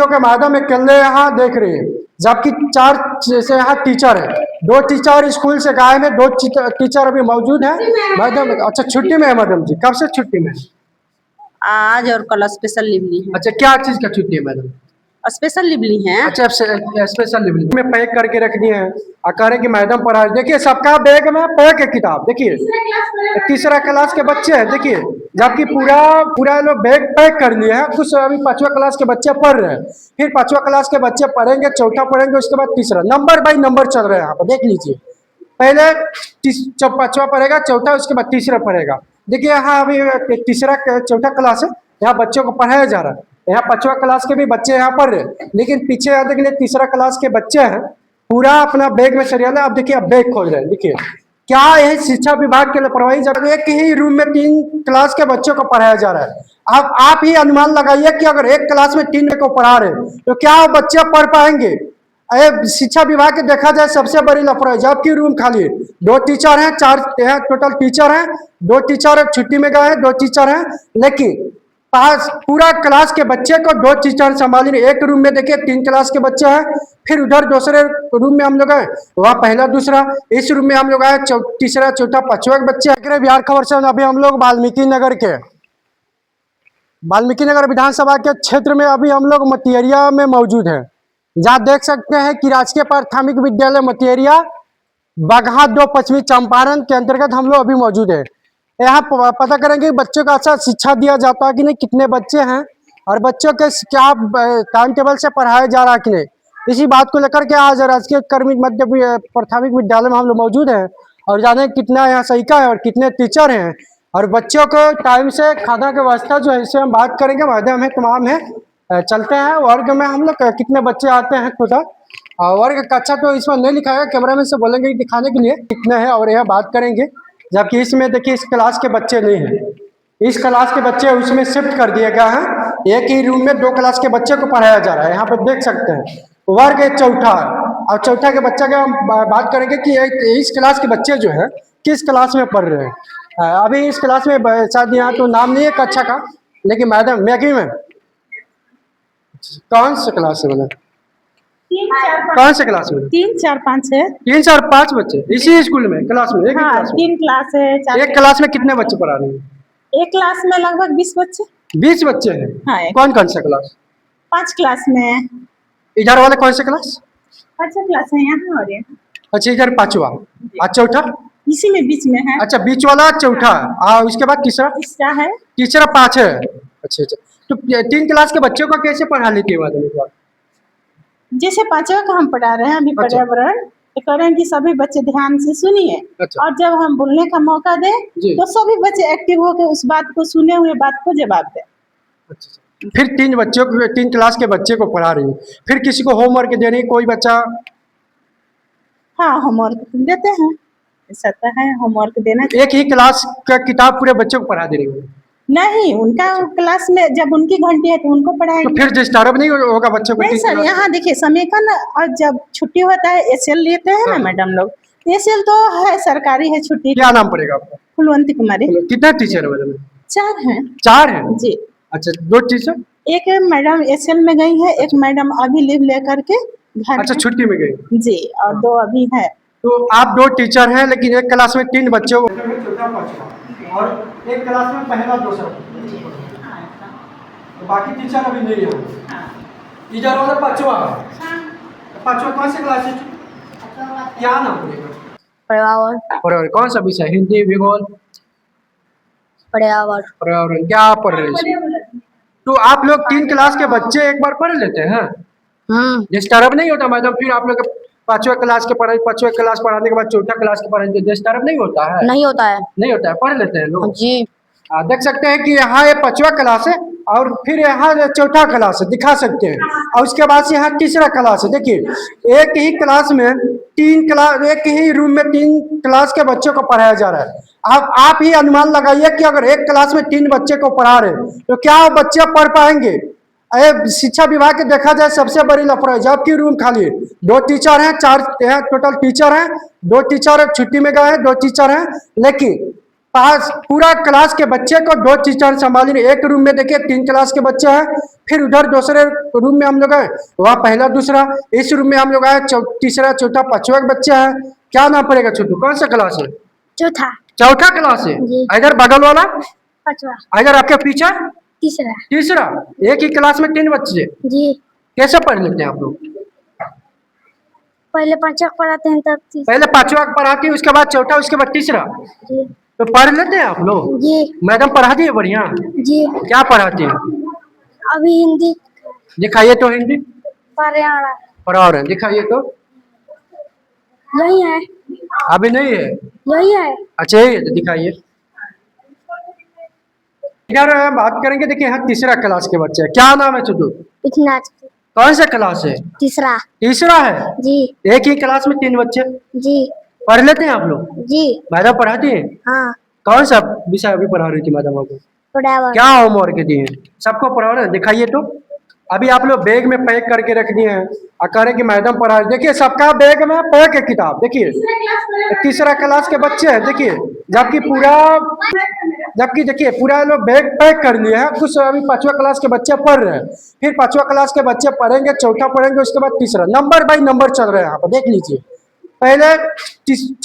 लोग के मैडम अकेले यहाँ देख रही है, जबकि 4 जैसे यहाँ टीचर है। 2 टीचर स्कूल से गायब है, 2 टीचर अभी मौजूद है। मैडम अच्छा छुट्टी में है मैडम जी, कब से छुट्टी में है? आज और कल स्पेशल लीव ली है। अच्छा क्या चीज का छुट्टी है मैडम? स्पेशल लीव ली है। अच्छा स्पेशल लीव में पैक करके रखनी है और कह रहे कि मैडम पढ़ा। देखिए सबका बैग में पैक है किताब, देखिए तीसरा क्लास के बच्चे हैं, देखिए जबकि पूरा लोग बैग पैक कर लिए हैं। कुछ अभी 5वां क्लास के बच्चे पढ़ रहे हैं, फिर 5वां क्लास के बच्चे पढ़ेंगे, चौथा पढ़ेंगे, उसके बाद तीसरा। नंबर बाई नंबर चल रहे हैं यहाँ पर, देख लीजिए। पहले 5वां पढ़ेगा, चौथा, उसके बाद तीसरा पढ़ेगा। देखिए यहाँ अभी तीसरा चौथा क्लास है, यहाँ बच्चों को पढ़ाया जा रहा है। यहाँ 5वां क्लास के भी बच्चे यहाँ पढ़ रहे हैं, लेकिन पीछे यहाँ देखिए तीसरा क्लास के बच्चे हैं, पूरा अपना बैग में सरियाना। अब देखिए अब बैग खोल रहे हैं। देखिए क्या यही शिक्षा विभाग के लापरवाही। जब एक ही रूम में 3 क्लास के बच्चों को पढ़ाया जा रहा है, अब आप ही अनुमान लगाइए कि अगर एक क्लास में 3 को पढ़ा रहे हैं तो क्या वो बच्चे पढ़ पाएंगे? शिक्षा विभाग के देखा जाए सबसे बड़ी लापरवाही, जबकि रूम खाली है। 2 टीचर हैं, 4 टोटल टीचर हैं, 2 टीचर छुट्टी में गए हैं, 2 टीचर हैं, लेकिन पूरा क्लास के बच्चे को 2 टीचर संभाल रहे। एक रूम में देखिए 3 क्लास के बच्चे हैं, फिर उधर दूसरे रूम में हम लोग आए, वहाँ पहला दूसरा, इस रूम में हम लोग आए तीसरा चौथा 5वां बच्चे। बिहार खबर से अभी हम लोग वाल्मीकि नगर विधानसभा के क्षेत्र में अभी हम लोग मटियरिया में मौजूद हैं, जहाँ देख सकते हैं कि राजकीय प्राथमिक विद्यालय मटियरिया बगहा 2 पश्चिमी चंपारण के अंतर्गत हम लोग अभी मौजूद है। यहाँ पता करेंगे बच्चों को अच्छा शिक्षा दिया जाता है कि नहीं, कितने बच्चे हैं और बच्चों के क्या टाइम टेबल से पढ़ाया जा रहा है कि नहीं। इसी बात को लेकर के आज राजकीय कर्मिक मध्य प्राथमिक विद्यालय में हम लोग मौजूद हैं और जाने कितना यहाँ सहीका है और कितने टीचर हैं और बच्चों को टाइम से खाना की व्यवस्था जो है इससे हम बात करेंगे। माध्यम है तमाम है, चलते हैं वर्ग में हम लोग कितने बच्चे आते हैं खुदा वर्ग कक्षा तो इसमें नहीं लिखा है, कैमरामैन से बोलेंगे दिखाने के लिए कितने हैं और यह बात करेंगे। जबकि इसमें देखिए इस क्लास के बच्चे नहीं हैं, इस क्लास के बच्चे उसमें शिफ्ट कर दिया गया है। एक ही रूम में 2 क्लास के बच्चे को पढ़ाया जा रहा है। यहाँ पर देख सकते हैं वर्ग चौथा और चौथा के बच्चे का हम बात करेंगे कि इस क्लास के बच्चे जो है किस क्लास में पढ़ रहे हैं। अभी इस क्लास में शायद यहाँ तो नाम नहीं है कक्षा का, लेकिन मैडम मैगी में कौन सा क्लास है? बोले कौन से क्लास में? 3 4 5 है। 3 4 5 बच्चे इसी स्कूल में क्लास में? एक हाँ, क्लास में 3 क्लास है। एक क्लास में कितने बच्चे पढ़ा रहे हैं? एक क्लास में लगभग 20 बच्चे। 20 बच्चे हैं। हाँ, कौन कौन सा क्लास? 5 क्लास में। इधर वाले कौन से क्लास? 5 क्लास है यहाँ और यहाँ। अच्छा इधर 5वां और चौथा इसी में बीच में है। अच्छा बीच वाला चौथा और उसके बाद तीसरा है, तीसरा 5 है। अच्छा तो 3 क्लास के बच्चों को कैसे पढ़ा लेती है माध्यमिक बात? जैसे 5वां का हम पढ़ा रहे हैं अभी पर्यावरण, तो कह रहे हैं कि सभी बच्चे ध्यान से सुनिए। अच्छा। और जब हम बोलने का मौका दें तो सभी बच्चे एक्टिव होकर उस बात को सुने हुए बात को जवाब दें। अच्छा। फिर 3 बच्चों को 3 क्लास के बच्चे को पढ़ा रही है, फिर किसी को होमवर्क दे रही कोई बच्चा? हाँ होमवर्क देते हैं, ऐसा है होमवर्क देना। एक ही क्लास का किताब पूरे बच्चों को पढ़ा दे रही है? नहीं, उनका क्लास में जब उनकी घंटी है तो उनको पढ़ाएंगे। तो फिर डिस्टर्ब नहीं होगा बच्चों को? नहीं सर, यहाँ देखिए समेकन और जब छुट्टी होता है एसएल लेते हैं ना मैडम लोग, एसएल तो है सरकारी है छुट्टी। क्या नाम पड़ेगा आपका? फुलवंती कुमारी। कितना टीचर है मैडम? 4 हैं। 4 हैं जी। अच्छा 2 टीचर? एक मैडम एसएल में गई है, एक मैडम अभी लीव लेकर के घर। अच्छा छुट्टी में गई जी। और 2 अभी है। तो आप 2 टीचर हैं, लेकिन एक क्लास में 3 बच्चों और एक क्लास में पहला दूसरा, तो बाकी टीचर अभी नहीं है। इधर वाला 5वां कौन सी क्लास है? क्या नाम पड़ेगा? पर्यावरण कौन सा विषय? हिंदी, भूगोल, पर्यावरण क्या आप पढ़ रहे हैं? तो आप लोग 3 क्लास के बच्चे एक बार पढ़ लेते हैं? डिस्टर्ब नहीं होता मैडम? फिर आप लोग 5वां क्लास के पढ़ाई 5वां क्लास पढ़ाने के बाद चौथा क्लास के पढ़ाएंगे, डिस्टर्ब नहीं होता है? नहीं होता है, नहीं होता है, पढ़ लेते हैं लोग जी। देख सकते हैं कि यहाँ ये 5वां क्लास है और फिर यहाँ चौथा क्लास है, दिखा सकते हैं, और उसके बाद से यहाँ तीसरा क्लास है। देखिए एक ही क्लास में 3 क्लास, एक ही रूम में 3 क्लास के बच्चों को पढ़ाया जा रहा है। अब आप ही अनुमान लगाइए कि अगर एक क्लास में 3 बच्चे को पढ़ा रहे हैं तो क्या वो बच्चे पढ़ पाएंगे? शिक्षा विभाग के देखा जाए सबसे बड़ी लापरवाही, जबकि रूम खाली है। 2 टीचर हैं, 4 टोटल टीचर हैं, 2 टीचर छुट्टी में गए हैं, 2 टीचर हैं, लेकिन पास पूरा क्लास के बच्चे को दो टीचर संभाल रही। एक रूम में देखिए 3 क्लास के बच्चे हैं, फिर उधर दूसरे रूम में हम लोग हैं, वहाँ पहला दूसरा, इस रूम में हम लोग आए तीसरा चौथा पांचवा बच्चा है। क्या नाम पड़ेगा छोटू, कौन सा क्लास है? चौथा। चौथा क्लास है। जी। इधर बगल वाला, पांचवा। इधर आपके पीछे तीसरा। तीसरा। एक ही क्लास में 3 बच्चे, जी। कैसे पढ़ लेते हैं आप लोग? पहले पांचवा पढ़ाते हैं तब तीसरा। पहले पांचवा पढ़ाती है, उसके बाद चौथा, उसके बाद तीसरा, जी। तो पढ़ लेते हैं आप लोग? जी। मैडम पढ़ाती है बढ़िया? जी। क्या पढ़ाती है? अभी हिंदी, दिखाइए तो हिंदी पर्यावरण पढ़ा रहे हैं, दिखाइए तो। यही है। अभी नहीं है? यही है। अच्छा यही है, तो दिखाइए। इधर बात करेंगे, देखिए यहाँ तीसरा क्लास के बच्चे हैं। क्या नाम है छोटू? इतना। कौन सा क्लास है? तीसरा। तीसरा है। जी। एक ही क्लास में 3 बच्चे, जी। पढ़ लेते हैं आप लोग? जी। मैडम पढ़ाती है? हाँ। कौन सा विषय अभी पढ़ा रही थी मैडम आपको? पर्यावरण। क्या होमवर्क दिए हैं? सबको पढ़ा रहे हैं, दिखाइए तो। अभी आप लोग बैग में पैक करके रख दिए हैं और कह रहे कि मैडम पढ़ा रही। देखिए सबका बैग में पैक है किताब, देखिए तीसरा क्लास के बच्चे हैं, देखिए जबकि देखिए पूरा लोग बैग पैक कर लिए हैं। कुछ अभी पांचवा क्लास के बच्चे पढ़ रहे हैं, फिर पांचवा क्लास के बच्चे पढ़ेंगे, चौथा पढ़ेंगे, उसके बाद तीसरा। नंबर बाई नंबर चल रहे हैं यहाँ पर, देख लीजिए। पहले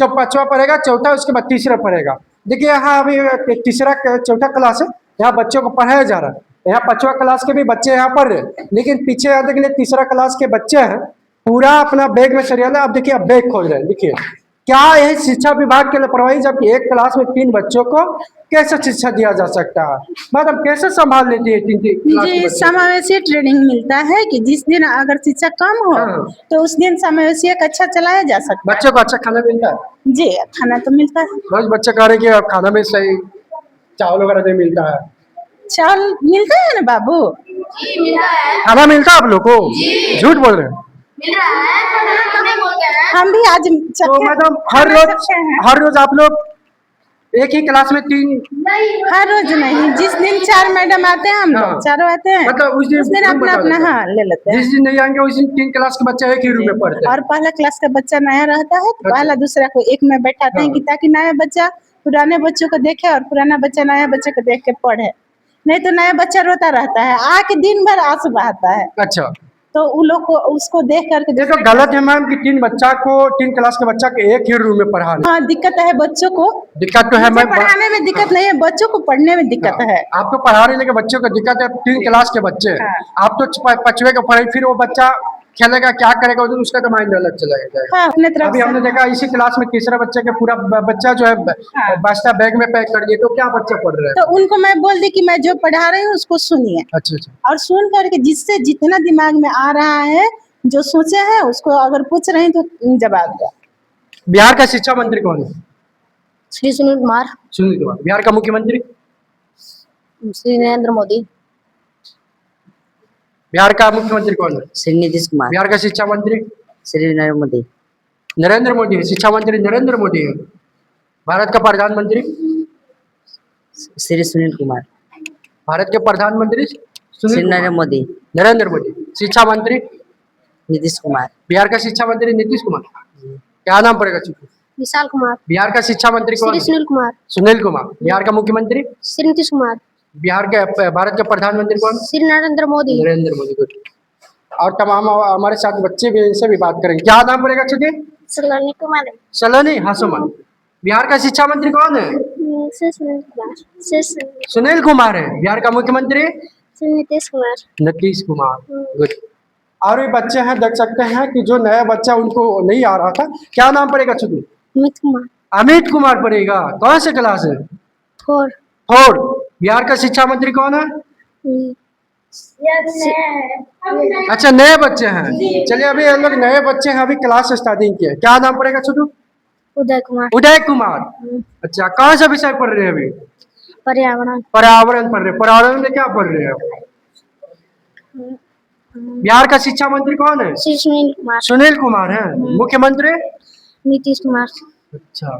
पांचवा पढ़ेगा, चौथा, उसके बाद तीसरा पढ़ेगा। देखिए यहाँ अभी तीसरा चौथा क्लास है, यहाँ बच्चों को पढ़ाया जा रहा है। यहाँ पांचवा क्लास के भी बच्चे यहाँ पढ़ रहे हैं, लेकिन पीछे यहाँ देखिए तीसरा क्लास के बच्चे हैं, पूरा अपना बैग में सरिया है। अब देखिए अब बैग खोल रहे हैं, देखिए क्या यही शिक्षा विभाग के लापरवाही, जबकि एक क्लास में 3 बच्चों को कैसे शिक्षा दिया जा सकता है? मैडम कैसे संभाल लेती है 3 क्लास के जी, बच्चे? समावेशी ट्रेनिंग मिलता है कि जिस दिन अगर शिक्षा कम हो हाँ। तो उस दिन समावेशी कक्षा चलाया जा सकता है। बच्चों को अच्छा खाना मिलता है? जी, खाना तो मिलता है। रोज बच्चे कह रहे हैं कि अब खाना में सही चावल वगैरह नहीं मिलता है। चावल मिलता है ना बाबू? खाना मिलता है आप लोग को? झूठ बोल रहे हैं। मिल रहा है, पर नहीं बोलते हैं। हम भी आज तो मैडम हर रोज आप लोग एक ही क्लास में 3? हर रोज नहीं, जिस दिन 4 मैडम आते हैं हम हाँ। लोग चारों आते हैं, मतलब उस उस दिन दिन अपना बता अपना देते हैं। हाँ ले लेते हैं। जिस दिन नहीं आएंगे उस दिन 3 क्लास के बच्चे एक ही रूम में पढ़ते हैं। और पहला क्लास का बच्चा नया रहता है तो अच्छा। पहला दूसरा को एक में बैठाते हैं हाँ। कि ताकि नया बच्चा पुराने बच्चों को देखे और पुराना बच्चा नया बच्चे को देख के पढ़े। नहीं तो नया बच्चा रोता रहता है, आके दिन भर आंसू बहाता है, अच्छा, तो उन लोग को उसको देख करके ये तो गलत है मैम कि 3 क्लास के बच्चा के एक ही रूम में पढ़ाना। हाँ, दिक्कत है बच्चों को। दिक्कत तो है मुझे मैम, पढ़ाने में दिक्कत नहीं है, बच्चों को पढ़ने में दिक्कत है। आपको पढ़ा रहे लेकिन बच्चों को दिक्कत है। 3 क्लास के बच्चे हैं। हाँ। आप तो पांचवे का पढ़े, फिर वो बच्चा खेलेगा क्या करेगा, उसका तो माइंड अलग चला जाएगा। हाँ, अपने तरफ अभी से। हमने देखा इसी क्लास में तीसरा बच्चे के पूरा बच्चा जो है हाँ। बस्ता बैग में पैक कर दिए, तो क्या बच्चा पढ़ रहे हैं? तो उनको मैं बोल दी कि मैं जो पढ़ा रही हूँ उसको सुनिए, अच्छा अच्छा। और सुन करके जिससे जितना दिमाग में आ रहा है, जो सोचे हैं उसको अगर पूछ रहे हैं तो जवाब दो। बिहार का शिक्षा मंत्री कौन है? श्री सुनील कुमार। सुनील कुमार। बिहार का मुख्यमंत्री? श्री नरेंद्र मोदी। बिहार का मुख्यमंत्री कौन है? श्री नीतीश कुमार। बिहार का शिक्षा मंत्री? श्री नरेंद्र मोदी। नरेंद्र मोदी है। शिक्षा मंत्री नरेंद्र मोदी है। भारत का प्रधानमंत्री? श्री सुनील कुमार। भारत के प्रधानमंत्री श्री नरेंद्र मोदी। नरेंद्र मोदी। शिक्षा मंत्री? नीतीश कुमार। बिहार का शिक्षा मंत्री नीतीश कुमार। क्या नाम पड़ेगा चुप? विशाल कुमार। बिहार का शिक्षा मंत्री कौन श्री है? सुनील कुमार। सुनील कुमार। बिहार का मुख्यमंत्री? श्री नीतीश कुमार। बिहार के भारत के प्रधानमंत्री कौन? श्री नरेंद्र मोदी। नरेंद्र मोदी। गुड। और तमाम हमारे साथ बच्चे भी, इनसे भी बात करेंगे। क्या नाम पड़ेगा छोटे? सलोनी कुमार। सलोनी हासुमन। बिहार का शिक्षा मंत्री कौन है? श्री सुनील कुमार। श्री सुनील कुमार है। बिहार का मुख्यमंत्री? नीतीश कुमार। नीतीश कुमार। गुड। और भी बच्चे हैं, देख सकते हैं कि जो नया बच्चा उनको नहीं आ रहा था। क्या नाम पड़ेगा छोटू? अमित कुमार। अमित कुमार पड़ेगा। कौन से क्लास है? 4। 4। बिहार का शिक्षा मंत्री कौन है? अच्छा, नए बच्चे हैं। चलिए अभी हम लोग नए बच्चे हैं, अभी क्लास स्टार्टिंग किए। क्या नाम पड़ेगा छोटू? उदय कुमार। उदय कुमार। अच्छा, कौन सा विषय पढ़ रहे हैं अभी? पर्यावरण। पर्यावरण पढ़ रहे हैं। पर्यावरण में क्या पढ़ रहे हैं? बिहार का शिक्षा मंत्री कौन है? श्री सुनील कुमार। सुनील कुमार है। मुख्यमंत्री? नीतीश कुमार। अच्छा,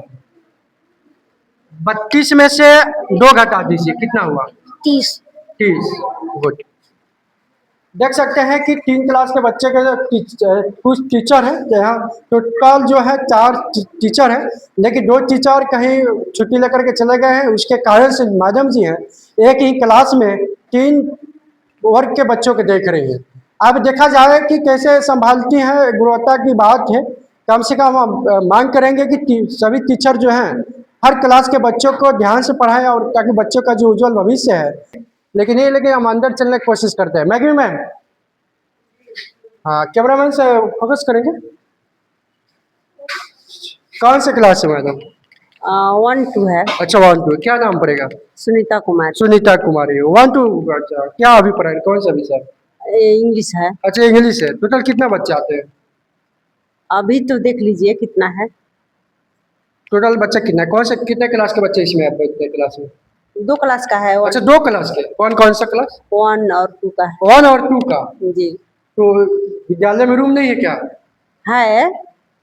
32 में से 2 घटा दीजिए, कितना हुआ? 30। 30। गुड। देख सकते हैं कि 3 क्लास के बच्चे के कुछ टीचर हैं, यहाँ टोटल जो है 4 टीचर हैं, लेकिन 2 टीचर कहीं छुट्टी लेकर के चले गए हैं। उसके कारण से मैडम जी हैं एक ही क्लास में 3 वर्ग के बच्चों को देख रही हैं। अब देखा जाए कि कैसे संभालती हैं, गुणवत्ता की बात है। कम से कम हम मांग करेंगे कि सभी टीचर जो हैं हर क्लास के बच्चों को ध्यान से पढ़ाएं, और ताकि बच्चों का जो उज्जवल भविष्य है। लेकिन हम अंदर चलने की कोशिश करते हैं। मैगी मैम, हाँ कैमरामैन से फोकस करेंगे। कौन से क्लास से मैडम? 1-2 है। अच्छा 1-2, क्या नाम पड़ेगा? सुनीता कुमार। सुनीता कुमारी 1-2। अच्छा, क्या अभी पढ़ाए, कौन सा विषय? इंग्लिश है। अच्छा इंग्लिश है। टोटल कितना बच्चे आते हैं? अभी तो देख लीजिए कितना है। टोटल बच्चा कितना है? कौन से कितने क्लास के बच्चे इसमें आते हैं क्लास में? 2 क्लास का है। अच्छा 2 क्लास के। कौन कौन सा क्लास? 1 और 2 का है। 1 और 2 का। जी तो विद्यालय में रूम नहीं है क्या? है।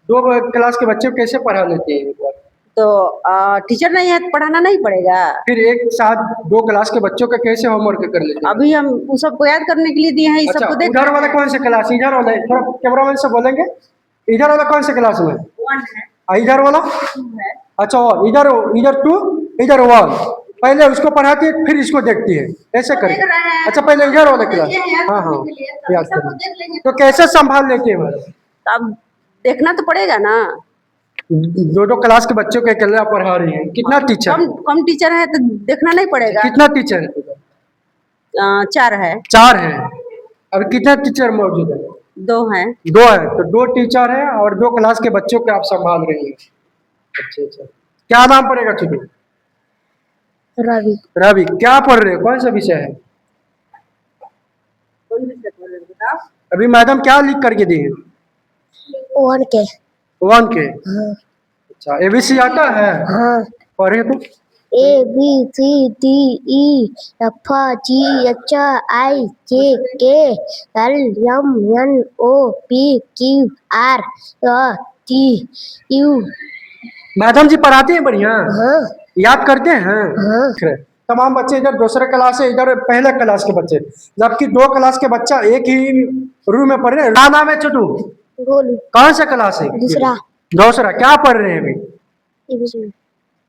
2 क्लास के बच्चे को कैसे पढ़ा लेते हैं एक बार? तो टीचर नहीं है तो पढ़ाना नहीं पड़ेगा। फिर एक साथ 2 क्लास के बच्चों का कैसे होमवर्क कर लेते हैं? अभी हम उस सबको याद करने के लिए दिए हैं। इस अच्छा सबको देख इधर वाला कौन सा क्लास? इधर वाला थोड़ा कैमरामैन से बोलेंगे। इधर वाला कौन सा क्लास में? 1 है, इधर वाला? 2 है। अच्छा इधर 2 इधर 1। पहले उसको पढ़ाती है फिर इसको देखती है, ऐसे करके। अच्छा पहले इधर वाला क्लास। हाँ हाँ याद करिए। तो कैसे संभाल लेते हैं मैडम? तो अब देखना तो पड़ेगा ना। 2 क्लास के बच्चों को अकेले पढ़ा रही है। कितना टीचर? कम टीचर है तो देखना नहीं पड़ेगा। कितना टीचर है? 4 है। 4 है। अब कितने टीचर मौजूद है? 2 है। 2 है। तो 2 टीचर है और 2 क्लास के बच्चों को आप संभाल रही हैं। अच्छा अच्छा, क्या नाम पड़ेगा छोटू? रवि। रवि, क्या पढ़ रहे हो, कौन सा विषय है? कौन विषय पढ़ रहे हो बताओ? अभी मैडम क्या लिख करके दी है? 1 के। 1 के। हाँ। अच्छा ABC आता है? हाँ। पढ़े तो? ABCDEFGHIJKLMNOPQRSTU। मैडम जी पढ़ाते हैं बढ़िया? हाँ। याद करते हैं? हाँ। तमाम बच्चे इधर दूसरे क्लास से, इधर पहले क्लास के बच्चे, जबकि 2 क्लास के बच्चा एक ही रूम में पढ़ रहे हैं। क्या नाम है छोटू? गोलू। कौन सा क्लास है? दूसरा। दूसरा। क्या पढ़ रहे हैं अभी? ABC।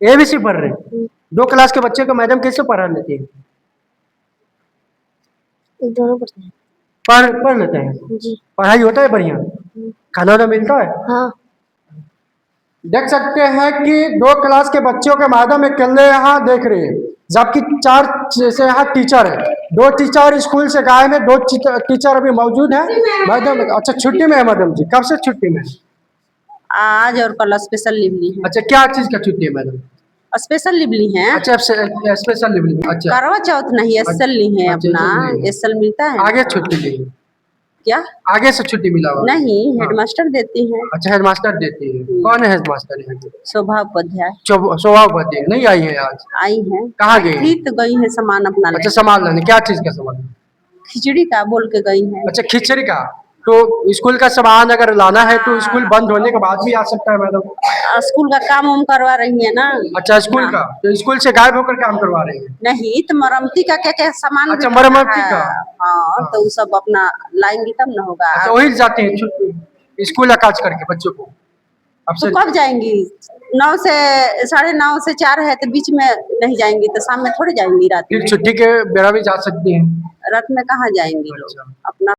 ABC पढ़ रहे हैं। 2 क्लास के बच्चे को मैडम कैसे पढ़ा लेती है? दोनों पढ़ते हैं। पढ़ लेते हैं। जी। पढ़ाई होता है बढ़िया? खाना वाना मिलता है? हाँ। देख सकते हैं कि 2 क्लास के बच्चों के मैडम अकेले यहाँ देख रहे हैं, जबकि 4 जैसे यहाँ टीचर है। 2 टीचर स्कूल से गए हैं, 2 टीचर अभी मौजूद हैं। मैडम अच्छा छुट्टी में है मैडम जी? कब से छुट्टी में है? आज और कल स्पेशल लीव ली है। अच्छा क्या चीज का छुट्टी है मैडम? स्पेशल लीव ली है। अच्छा स्पेशल लीव। अच्छा करवा चौथ नहीं एसएल ली है। अच्छा, अपना एसएल मिलता है। आगे छुट्टी ली है? क्या? आगे से छुट्टी मिला हुआ? नहीं, हेडमास्टर देती है। अच्छा हेडमास्टर देती है। कौन है हेडमास्टर यहाँ की? शोभा उपाध्याय। शोभा उपाध्याय नहीं आई है आज? आई है। कहाँ गई? थी तो गई है सामान अपना अच्छा लेने। सामान लाने। क्या चीज का सामान? खिचड़ी का बोल के गई है। अच्छा खिचड़ी का। तो स्कूल का सामान अगर लाना है तो स्कूल बंद होने के बाद भी आ सकता है मैडम? स्कूल का काम उम करवा रही है ना। अच्छा स्कूल का, तो स्कूल से गायब होकर काम करवा रही है? नहीं तो मरम्मती का क्या क्या सामान अच्छा, भी मरम्मती है। का। हाँ तो वो सब अपना लाएंगी तब ना होगा। अच्छा वही जाते हैं स्कूल अकाज करके बच्चों को? अब तो से कब जाएंगी? 9 से 9:30 से 4 है तो बीच में नहीं जाएंगी तो शाम में थोड़ी जाएंगी रात में। फिर छुट्टी के बेरा भी जा सकती हैं? रात में कहाँ जाएंगी लोग अच्छा। अपना